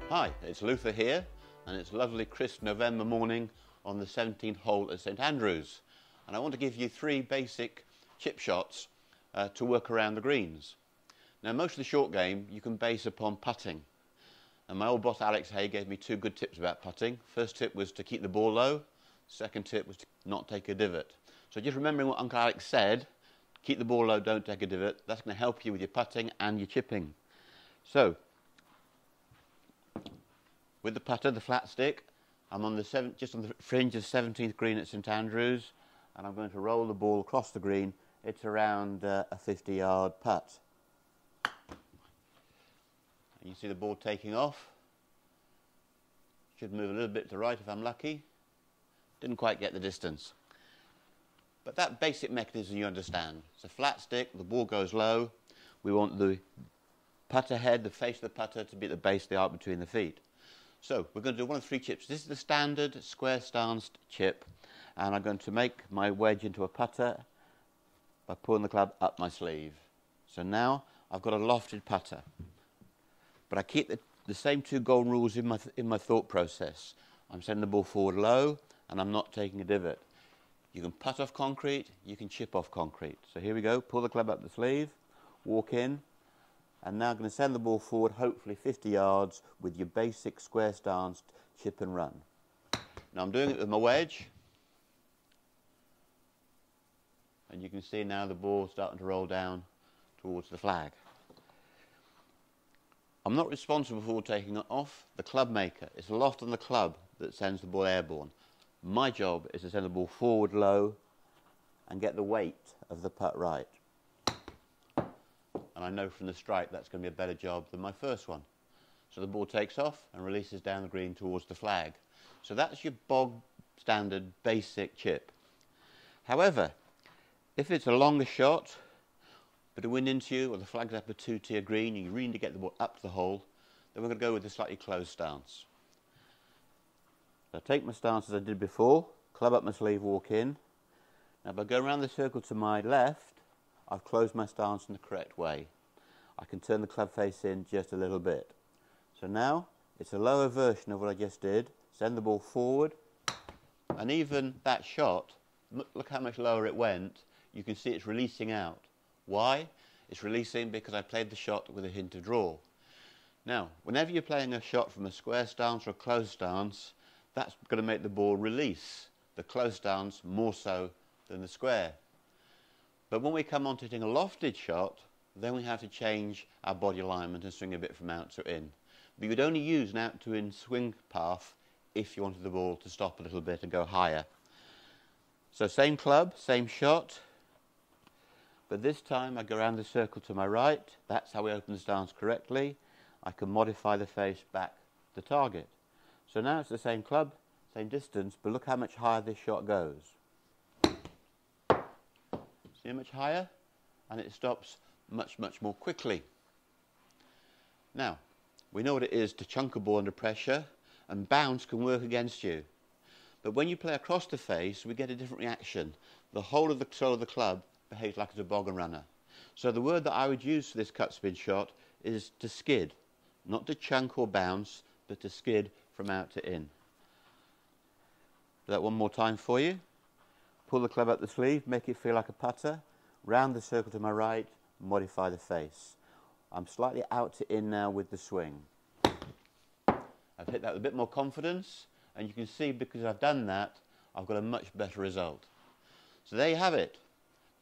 Hi, it's Luther here, and it's a lovely crisp November morning on the 17th hole at St Andrews, and I want to give you 3 basic chip shots to work around the greens. Now, most of the short game you can base upon putting, and my old boss Alex Hay gave me 2 good tips about putting. First tip was to keep the ball low, second tip was to not take a divot. So just remembering what Uncle Alex said, keep the ball low, don't take a divot, that's going to help you with your putting and your chipping. So, with the putter, the flat stick, I'm on just on the fringe of 17th green at St Andrews, and I'm going to roll the ball across the green. It's around a 50-yard putt. And you see the ball taking off. Should move a little bit to the right if I'm lucky. Didn't quite get the distance. But that basic mechanism you understand. It's a flat stick, the ball goes low. We want the putter head, the face of the putter, to be at the base of the arc between the feet. So we're going to do one of 3 chips. This is the standard square stanced chip, and I'm going to make my wedge into a putter by pulling the club up my sleeve. So now I've got a lofted putter, but I keep the same 2 golden rules in my thought process. I'm sending the ball forward low, and I'm not taking a divot. You can putt off concrete, you can chip off concrete. So here we go, pull the club up the sleeve, walk in, and now I'm going to send the ball forward, hopefully 50 yards, with your basic square stanced chip and run. Now I'm doing it with my wedge, and you can see now the ball starting to roll down towards the flag. I'm not responsible for taking it off, the club maker. It's a loft on the club that sends the ball airborne. My job is to send the ball forward low and get the weight of the putt right. And I know from the strike that's going to be a better job than my first one. So the ball takes off and releases down the green towards the flag. So that's your bog standard basic chip. However, if it's a longer shot, but a wind into you, or the flag's up a 2-tier green, and you really need to get the ball up to the hole, then we're going to go with a slightly closed stance. So I take my stance as I did before, club up my sleeve, walk in. Now if I go around the circle to my left, I've closed my stance in the correct way. I can turn the club face in just a little bit. So now it's a lower version of what I just did. Send the ball forward, and even that shot, look how much lower it went. You can see it's releasing out. Why? It's releasing because I played the shot with a hint of draw. Now, whenever you're playing a shot from a square stance or a closed stance, that's going to make the ball release. The closed stance more so than the square. But when we come on to hitting a lofted shot, then we have to change our body alignment and swing a bit from out to in. But you'd only use an out to in swing path if you wanted the ball to stop a little bit and go higher. So same club, same shot, but this time I go around the circle to my right. That's how we open the stance correctly. I can modify the face back to target. So now it's the same club, same distance, but look how much higher this shot goes. See how much higher? And it stops much, much more quickly. Now, we know what it is to chunk a ball under pressure, and bounce can work against you. But when you play across the face, we get a different reaction. The whole of the toe of the club behaves like a toboggan runner. So the word that I would use for this cut spin shot is to skid. Not to chunk or bounce, but to skid from out to in. Do that one more time for you. Pull the club up the sleeve, make it feel like a putter, round the circle to my right, modify the face. I'm slightly out to in now with the swing. I've hit that with a bit more confidence, and you can see because I've done that, I've got a much better result. So there you have it.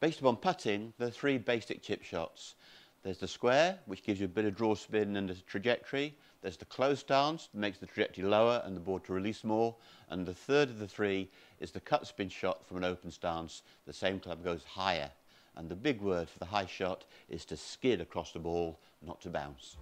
Based upon putting, there are 3 basic chip shots. There's the square, which gives you a bit of draw spin and a trajectory. There's the closed stance, that makes the trajectory lower and the ball to release more. And the third of the 3 is the cut spin shot from an open stance. The same club goes higher. And the big word for the high shot is to skid across the ball, not to bounce.